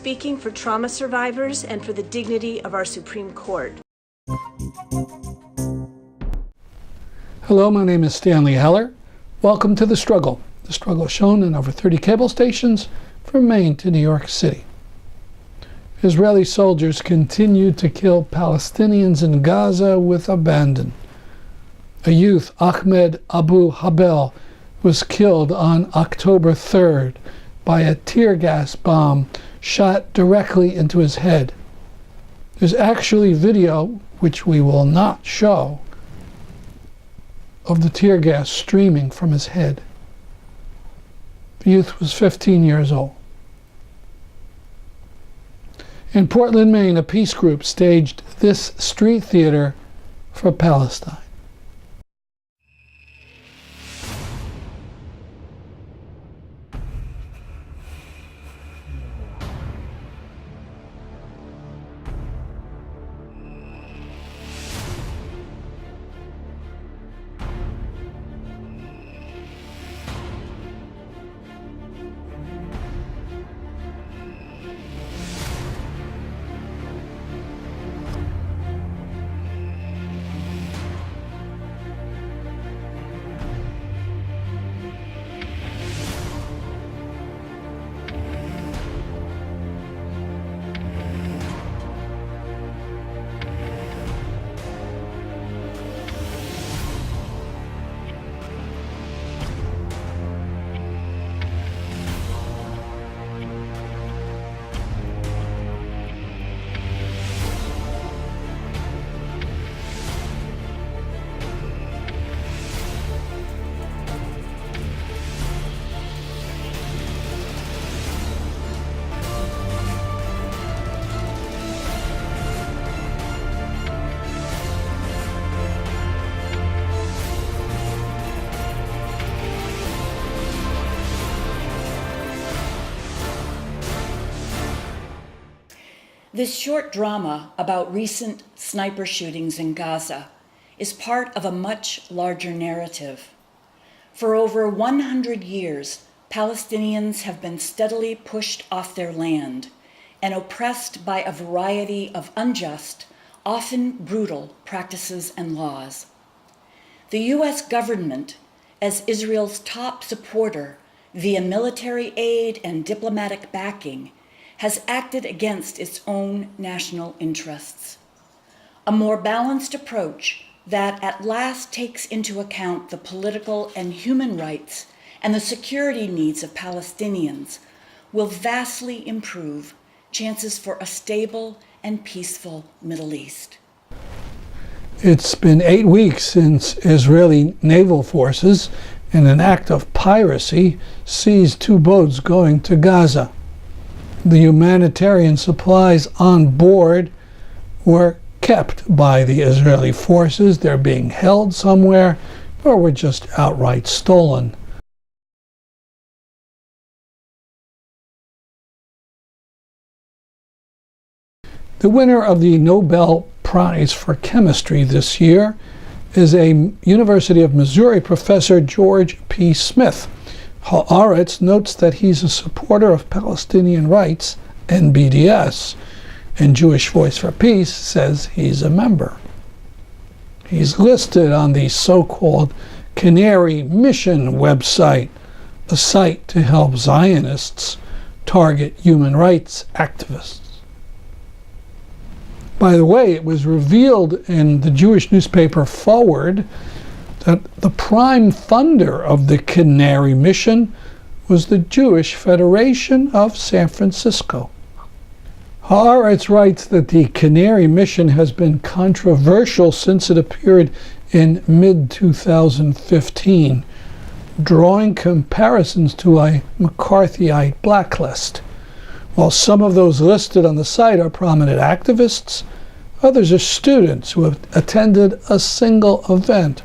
speaking for trauma survivors and for the dignity of our Supreme Court. Hello, my name is Stanley Heller. Welcome to The Struggle. The Struggle is shown in over 30 cable stations from Maine to New York City. Israeli soldiers continue to kill Palestinians in Gaza with abandon. A youth, Ahmed Abu Habel, was killed on October 3rd by a tear gas bomb shot directly into his head. There's actually video, which we will not show, of the tear gas streaming from his head. The youth was 15 years old. In Portland, Maine, a peace group staged this street theater for Palestine. This short drama about recent sniper shootings in Gaza is part of a much larger narrative. For over 100 years, Palestinians have been steadily pushed off their land and oppressed by a variety of unjust, often brutal practices and laws. The U.S. government, as Israel's top supporter via military aid and diplomatic backing, has acted against its own national interests. A more balanced approach that at last takes into account the political and human rights and the security needs of Palestinians will vastly improve chances for a stable and peaceful Middle East. It's been 8 weeks since Israeli naval forces, in an act of piracy, seized 2 boats going to Gaza. The humanitarian supplies on board were kept by the Israeli forces. They're being held somewhere, or were just outright stolen. The winner of the Nobel Prize for Chemistry this year is a University of Missouri professor, George P. Smith. Haaretz notes that he's a supporter of Palestinian rights and BDS, and Jewish Voice for Peace says he's a member. He's listed on the so-called Canary Mission website, a site to help Zionists target human rights activists. By the way, it was revealed in the Jewish newspaper Forward that the prime funder of the Canary Mission was the Jewish Federation of San Francisco. Haaretz writes that the Canary Mission has been controversial since it appeared in mid-2015, drawing comparisons to a McCarthyite blacklist. While some of those listed on the site are prominent activists, others are students who have attended a single event,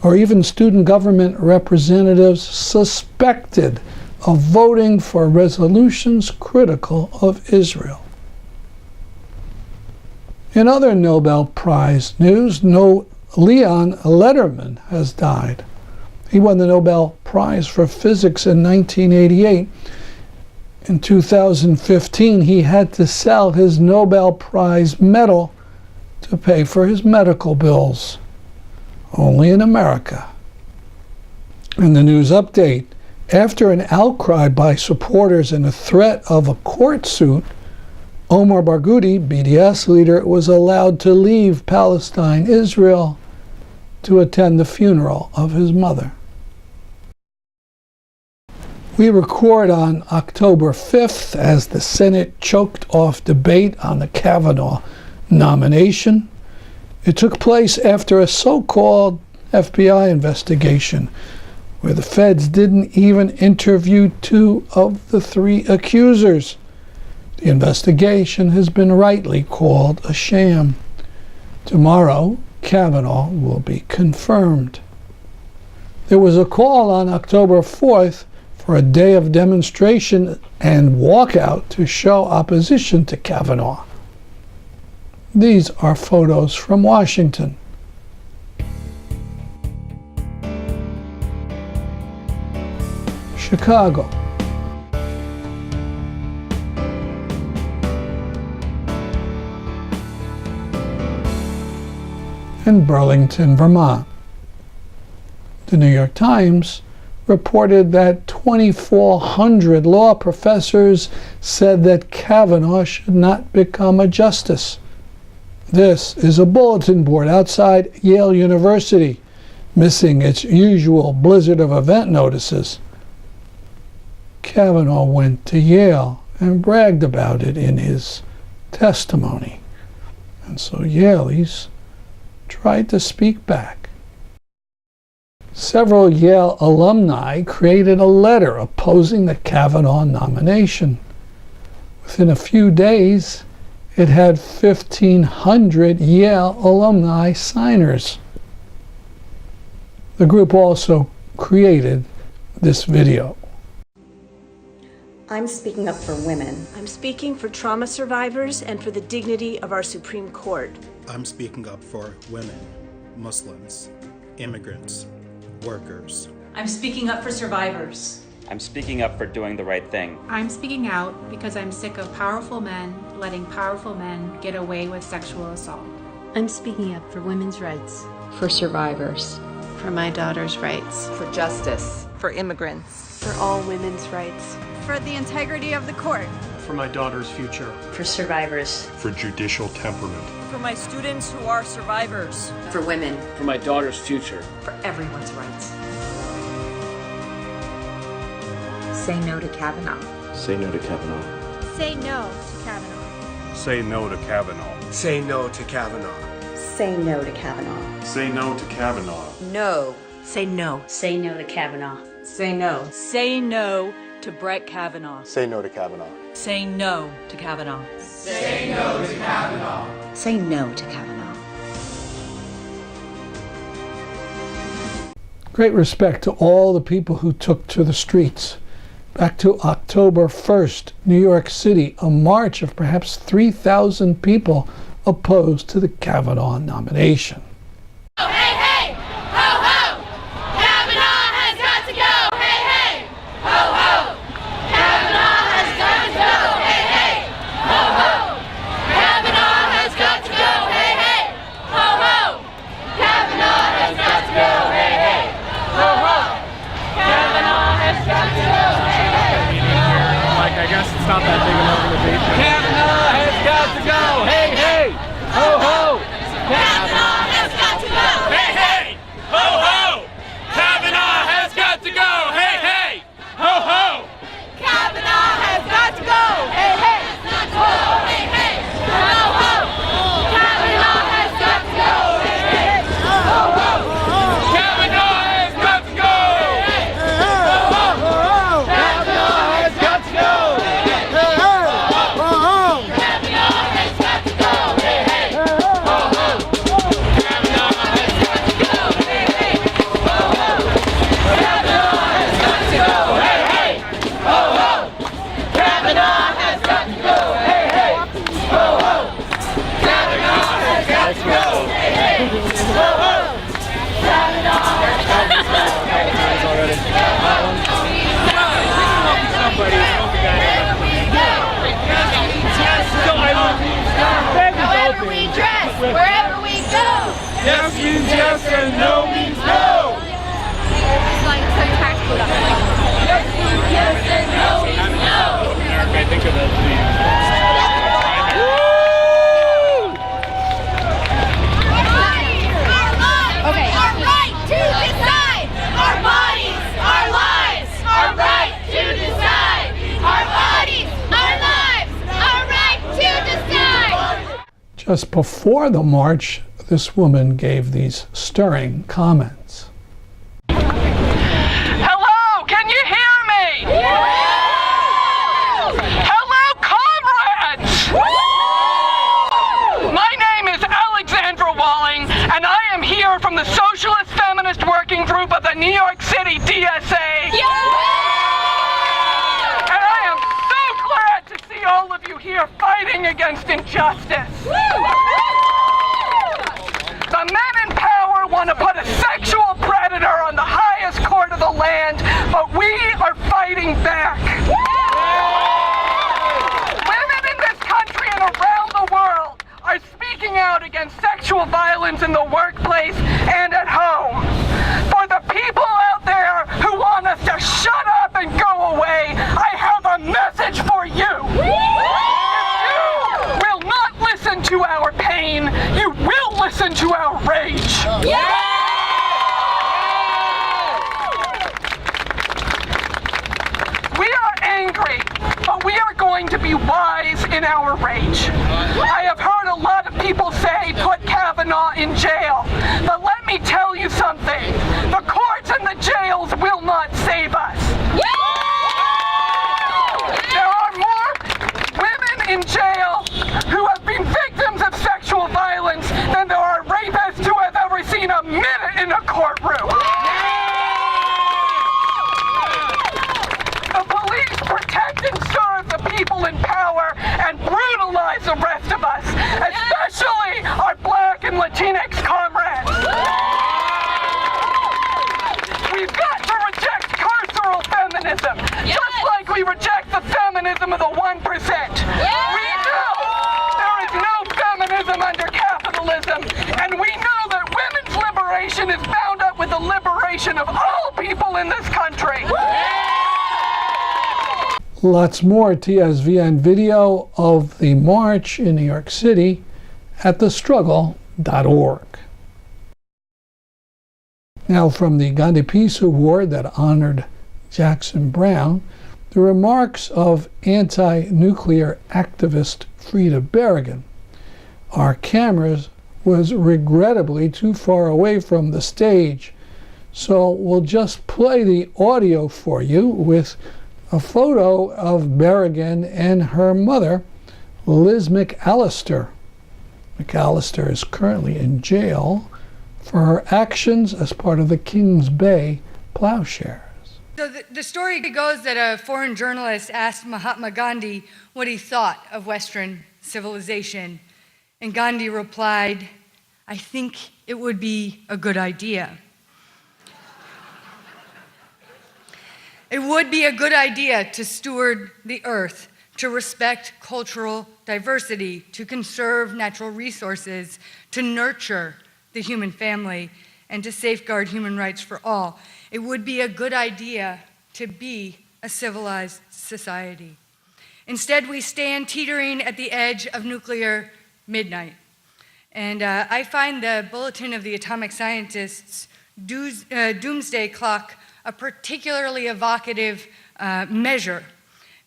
or even student government representatives suspected of voting for resolutions critical of Israel. In other Nobel Prize news, Leon Lederman has died. He won the Nobel Prize for Physics in 1988 In 2015, he had to sell his Nobel Prize medal to pay for his medical bills. Only in America. In the news update, after an outcry by supporters and a threat of a court suit, Omar Barghouti, BDS leader, was allowed to leave Palestine, Israel, to attend the funeral of his mother. We record on October 5th as the Senate choked off debate on the Kavanuagh nomination. It took place after a so-called FBI investigation where the feds didn't even interview 2 of the 3 accusers. The investigation has been rightly called a sham. Tomorrow, Kavanuagh will be confirmed. There was a call on October 4th for a day of demonstration and walkout to show opposition to Kavanuagh. These are photos from Washington. Chicago. And Burlington, Vermont. The New York Times reported that 2,400 law professors said that Kavanuagh should not become a justice. This is a bulletin board outside Yale University, missing its usual blizzard of event notices. Kavanuagh went to Yale and bragged about it in his testimony. And so Yaleys tried to speak back. Several Yale alumni created a letter opposing the Kavanuagh nomination. Within a few days, it had 1,500 Yale alumni signers. The group also created this video. I'm speaking up for women. I'm speaking for trauma survivors and for the dignity of our Supreme Court. I'm speaking up for women, Muslims, immigrants, workers. I'm speaking up for survivors. I'm speaking up for doing the right thing. I'm speaking out because I'm sick of powerful men letting powerful men get away with sexual assault. I'm speaking up for women's rights. For survivors. For my daughter's rights. For justice. For immigrants. For all women's rights. For the integrity of the court. For my daughter's future. For survivors. For judicial temperament. For my students who are survivors. For women. For my daughter's future. For everyone's rights. Say no to Kavanuagh. Say no to Kavanuagh. Say no to Kavanuagh. Say no to Kavanuagh. Say no to Kavanuagh. Say no to Kavanuagh. Say no to Kavanuagh. No. Say no. Say no to Kavanuagh. Say no. Say no to Brett Kavanaugh. Say no to Kavanuagh. Say no to Kavanaugh. Say no to Kavanuagh. Say no to Kavanuagh. Great respect to all the people who took to the streets. Back to October 1st, New York City, a march of perhaps 3,000 people opposed to the Kavanuagh nomination. Hey, hey! Ho, ho! Kavanuagh has got to go! Hey, hey! Ho, ho! Kavanuagh has got to go! Hey, hey! Ho, ho! Kavanuagh has got to go! Hey, hey! Ho, ho! Kavanuagh has got to go! Hey, hey! Ho, ho! Kavanuagh has got to go! Hey, hey! Like, I guess it's not that big an organization. Kavanuagh has got to go! Hey, hey! Ho, ho! Kavanuagh has got to go! Hey, hey! Ho, ho! Kavanuagh has got to go! Hey, hey! Ho, ho! Kavanuagh has got to go! Hey, hey! Ho, hey, hey! Ho, ho! Kavanuagh has got to go! Hey, hey! Ho, ho! Kavanuagh has got to go! Hey, hey! Ho, ho! Kavanuagh has got to go! Hey, hey! Ho, ho! means yes and no means no. It's like so tactful. Yes and no means no. I think of it. Okay. Our right to decide. Our bodies, our lives. Our right to decide. Our bodies, our lives. Our right to decide. Just before the march, this woman gave these stirring comments. Hello, can you hear me? Hello, comrades! My name is Alexandra Walling, and I am here from the Socialist Feminist Working Group of the New York City DSA. And I am so glad to see all of you here fighting against injustice. The men in power want to put a sexual predator on the highest court of the land, but we are fighting back. Women in this country and around the world are speaking out against sexual violence in the workplace and at home. For the people out there who want us to shut up and go away, I have a message for you. If you will not listen to our pain, you will listen to our rage. We are angry, but we are going to be wise in our rage. I have heard a lot of people say, put Kavanuagh in jail. But let me tell you something. The courts and the jails will not save us. There are more women in jail who have been victims of sexual violence than there are rapists who have ever seen a minute in a courtroom. The police protect and serve the people in power and brutalize the rest of us, especially our Black and Latinx comrades. We've got to reject carceral feminism, just like we reject the feminism of the 1%. We know there is no feminism under capitalism, and we know that women's liberation is bound up with the liberation of all people in this country. Lots more TSVN video of the march in New York City at thestruggle.org. Now, from the Gandhi Peace Award that honored Jackson Brown, the remarks of anti-nuclear activist Frida Berrigan. Our cameras was regrettably too far away from the stage, so we'll just play the audio for you with a photo of Berrigan and her mother, Liz McAllister. McAllister is currently in jail for her actions as part of the Kings Bay plowshares. So the story goes that a foreign journalist asked Mahatma Gandhi what he thought of Western civilization, and Gandhi replied, "I think it would be a good idea." It would be a good idea to steward the earth, to respect cultural diversity, to conserve natural resources, to nurture the human family, and to safeguard human rights for all. It would be a good idea to be a civilized society. Instead, we stand teetering at the edge of nuclear midnight. And I find the Bulletin of the Atomic Scientists' doomsday clock a particularly evocative measure,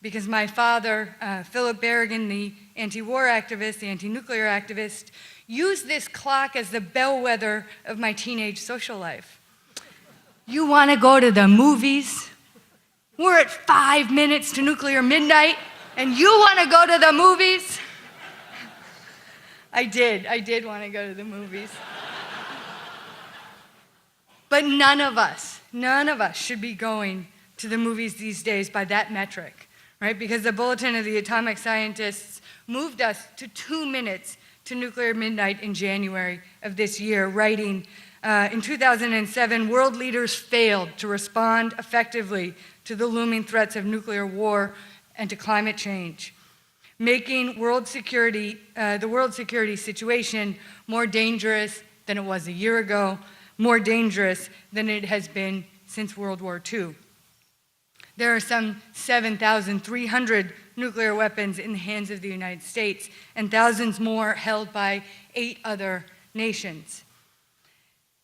because my father, Philip Berrigan, the anti-war activist, the anti-nuclear activist, used this clock as the bellwether of my teenage social life. You want to go to the movies? We're at 5 minutes to nuclear midnight, and you want to go to the movies? I did want to go to the movies. But none of us should be going to the movies these days by that metric, right? Because the Bulletin of the Atomic Scientists moved us to 2 minutes to nuclear midnight in January of this year, writing, in 2007, world leaders failed to respond effectively to the looming threats of nuclear war and to climate change, making the world security situation more dangerous than it was a year ago, more dangerous than it has been since World War II. There are some 7,300 nuclear weapons in the hands of the United States and thousands more held by 8 other nations.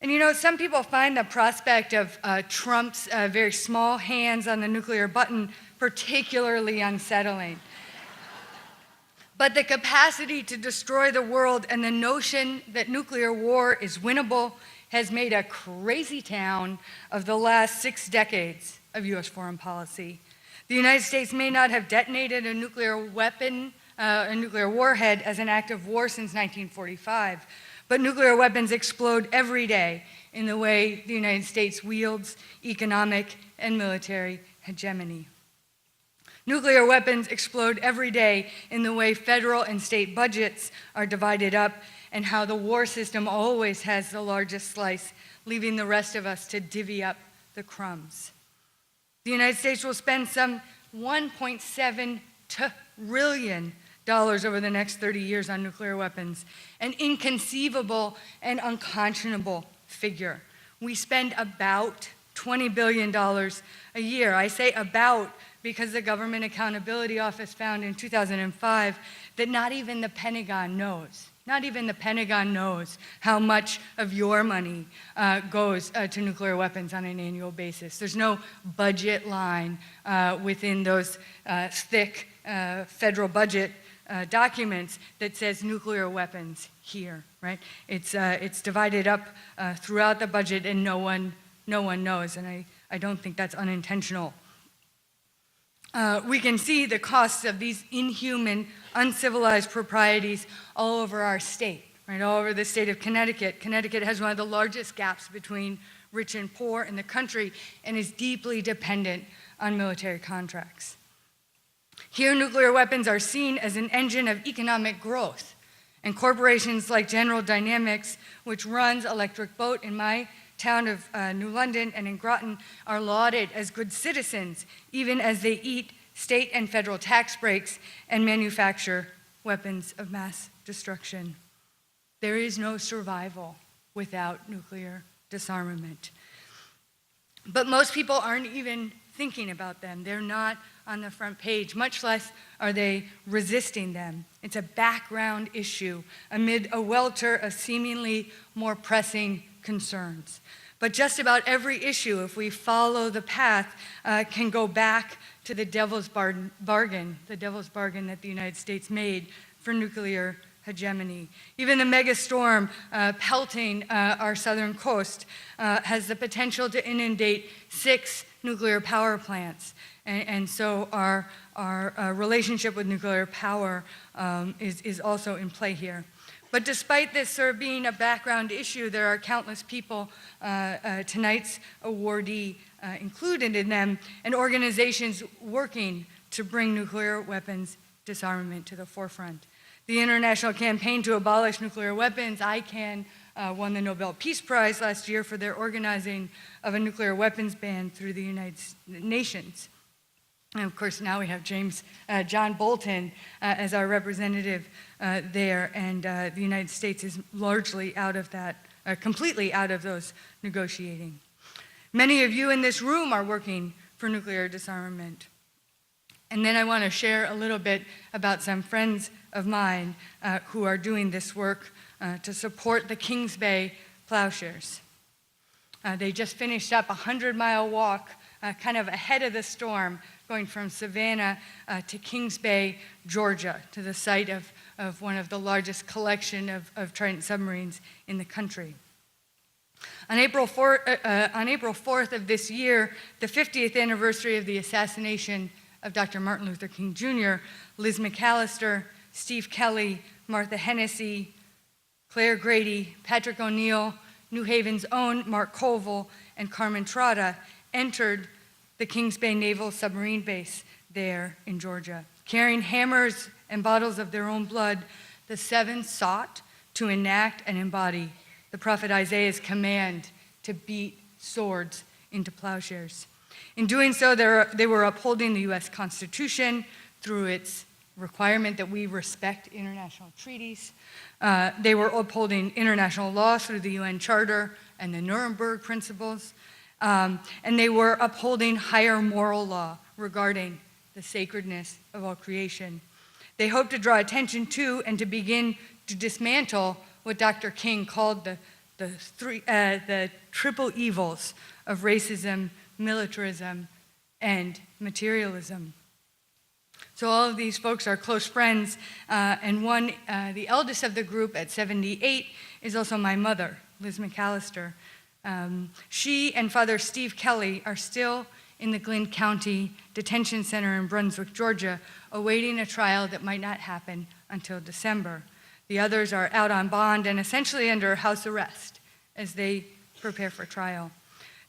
And you know, some people find the prospect of Trump's very small hands on the nuclear button particularly unsettling. But the capacity to destroy the world and the notion that nuclear war is winnable has made a crazy town of the last 6 decades of U.S. foreign policy. The United States may not have detonated a nuclear weapon, a nuclear warhead as an act of war since 1945, but nuclear weapons explode every day in the way the United States wields economic and military hegemony. Nuclear weapons explode every day in the way federal and state budgets are divided up and how the war system always has the largest slice, leaving the rest of us to divvy up the crumbs. The United States will spend some $1.7 trillion over the next 30 years on nuclear weapons, an inconceivable and unconscionable figure. We spend about $20 billion a year. I say about because the Government Accountability Office found in 2005 that not even the Pentagon knows. Not even the Pentagon knows how much of your money goes to nuclear weapons on an annual basis. There's no budget line within those thick federal budget documents that says nuclear weapons here, right? It's divided up throughout the budget and no one knows, and I don't think that's unintentional. We can see the costs of these inhuman, uncivilized proprieties all over our state, right? All over the state of Connecticut. Connecticut has one of the largest gaps between rich and poor in the country and is deeply dependent on military contracts. Here, nuclear weapons are seen as an engine of economic growth, and corporations like General Dynamics, which runs Electric Boat in my town of New London and in Groton, are lauded as good citizens, even as they eat state and federal tax breaks and manufacture weapons of mass destruction. There is no survival without nuclear disarmament. But most people aren't even thinking about them. They're not on the front page, much less are they resisting them. It's a background issue amid a welter of seemingly more pressing concerns. But just about every issue, if we follow the path, can go back to the devil's bargain that the United States made for nuclear hegemony. Even the mega storm pelting our southern coast has the potential to inundate 6 nuclear power plants. And so our relationship with nuclear power is also in play here. But despite this sort of being a background issue, there are countless people, tonight's awardee included in them, and organizations working to bring nuclear weapons disarmament to the forefront. The International Campaign to Abolish Nuclear Weapons, ICAN, won the Nobel Peace Prize last year for their organizing of a nuclear weapons ban through the United Nations. And of course, now we have John Bolton as our representative there, and the United States is largely out of that, completely out of those negotiating. Many of you in this room are working for nuclear disarmament. And then I want to share a little bit about some friends of mine who are doing this work to support the Kings Bay plowshares. They just finished up a 100-mile walk, kind of ahead of the storm, going from Savannah to Kings Bay, Georgia, to the site of one of the largest collection of Trident submarines in the country. On April 4th of this year, the 50th anniversary of the assassination of Dr. Martin Luther King Jr., Liz McAllister, Steve Kelly, Martha Hennessy, Claire Grady, Patrick O'Neill, New Haven's own Mark Colville, and Carmen Trotta entered the Kings Bay Naval Submarine Base there in Georgia. Carrying hammers and bottles of their own blood, the 7 sought to enact and embody the prophet Isaiah's command to beat swords into plowshares. In doing so, they were upholding the U.S. Constitution through its requirement that we respect international treaties. They were upholding international law through the UN Charter and the Nuremberg Principles. And they were upholding higher moral law regarding the sacredness of all creation. They hoped to draw attention to and to begin to dismantle what Dr. King called the triple evils of racism, militarism, and materialism. So all of these folks are close friends, and one, the eldest of the group at 78, is also my mother, Liz McAllister. She and Father Steve Kelly are still in the Glynn County Detention Center in Brunswick, Georgia, awaiting a trial that might not happen until December. The others are out on bond and essentially under house arrest as they prepare for trial.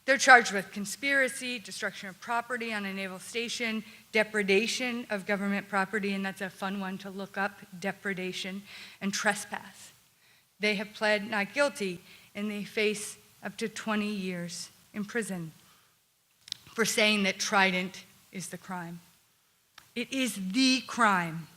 They're charged with conspiracy, destruction of property on a naval station, depredation of government property, and that's a fun one to look up, depredation, and trespass. They have pled not guilty, and they face up to 20 years in prison for saying that Trident is the crime. It is the crime,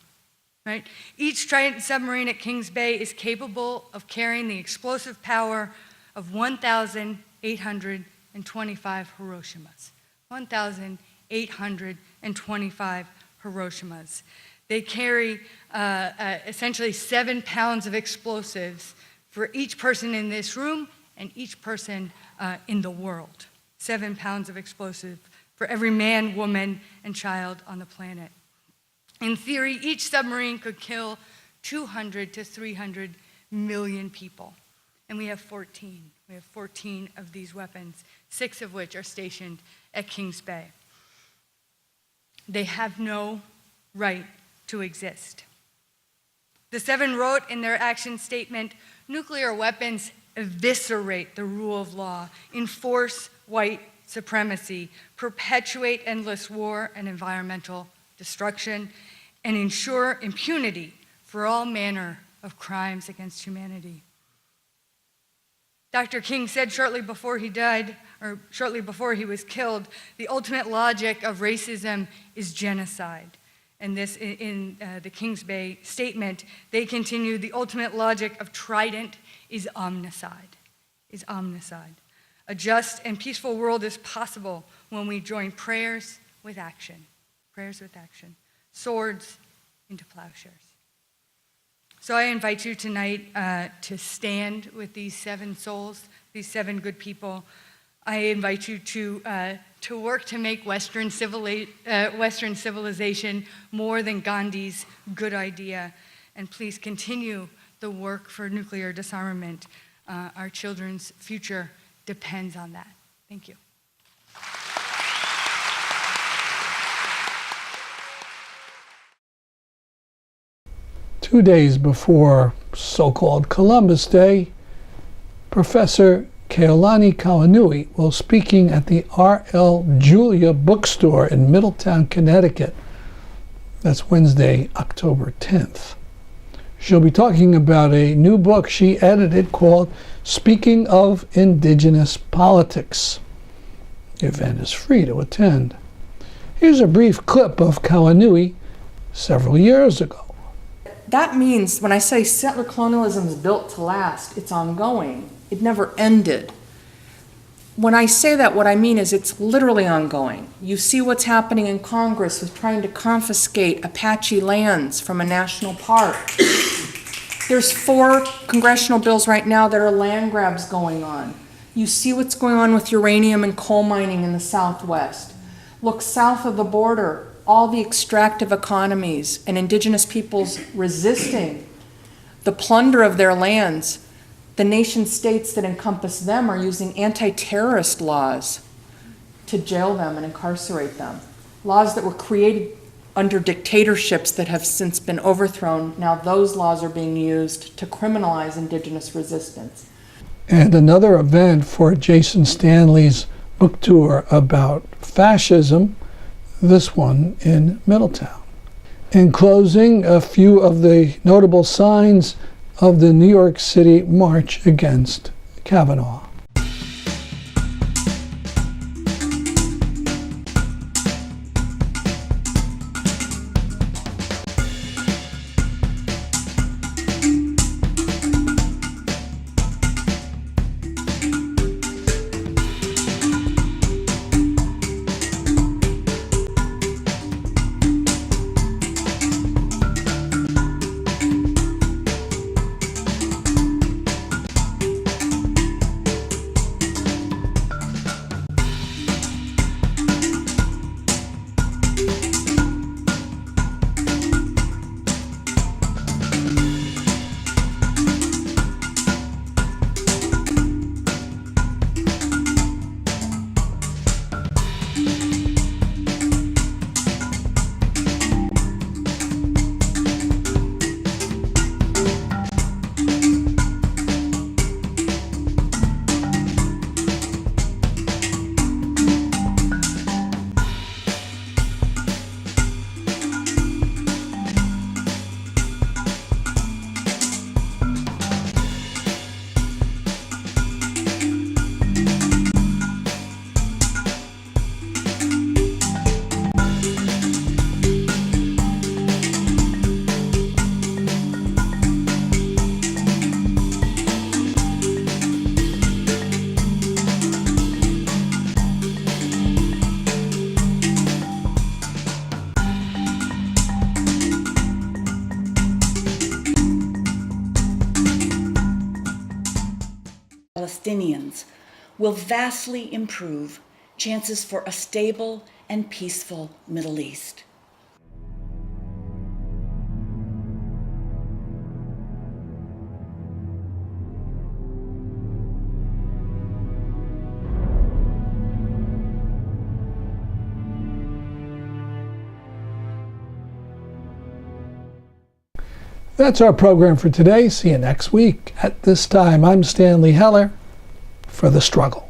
right? Each Trident submarine at Kings Bay is capable of carrying the explosive power of 1,825 Hiroshimas. 1,825 Hiroshimas. They carry essentially 7 pounds of explosives for each person in this room and each person in the world. 7 pounds of explosive for every man, woman, and child on the planet. In theory, each submarine could kill 200 to 300 million people. And we have 14. We have 14 of these weapons, 6 of which are stationed at Kings Bay. They have no right to exist. The 7 wrote in their action statement, nuclear weapons eviscerate the rule of law, enforce white supremacy, perpetuate endless war and environmental destruction, and ensure impunity for all manner of crimes against humanity. Dr. King said shortly before he died, or shortly before he was killed, the ultimate logic of racism is genocide. And this, in the Kings Bay statement, they continue, the ultimate logic of Trident is omnicide, A just and peaceful world is possible when we join prayers with action, swords into plowshares. So I invite you tonight to stand with these 7 souls, these 7 good people. I invite you to work to make Western civilization more than Gandhi's good idea. And please continue the work for nuclear disarmament. Our children's future depends on that. Thank you. Two days before so-called Columbus Day, Professor Keolani Kavanuagh will be speaking at the R.L. Julia bookstore in Middletown, Connecticut. That's Wednesday, October 10th. She'll be talking about a new book she edited called Speaking of Indigenous Politics. The event is free to attend. Here's a brief clip of Kavanuagh several years ago. That means when I say settler colonialism is built to last, it's ongoing. It never ended. When I say that, what I mean is it's literally ongoing. You see what's happening in Congress with trying to confiscate Apache lands from a national park. There's 4 congressional bills right now that are land grabs going on. You see what's going on with uranium and coal mining in the Southwest. Look south of the border, all the extractive economies and indigenous peoples resisting the plunder of their lands. The nation states that encompass them are using anti-terrorist laws to jail them and incarcerate them. Laws that were created under dictatorships that have since been overthrown. Now those laws are being used to criminalize indigenous resistance. And another event for Jason Stanley's book tour about fascism, this one in Middletown. In closing, a few of the notable signs of the New York City March Against Kavanuagh. Palestinians will vastly improve chances for a stable and peaceful Middle East. That's our program for today. See you next week. At this time, I'm Stanley Heller for The Struggle.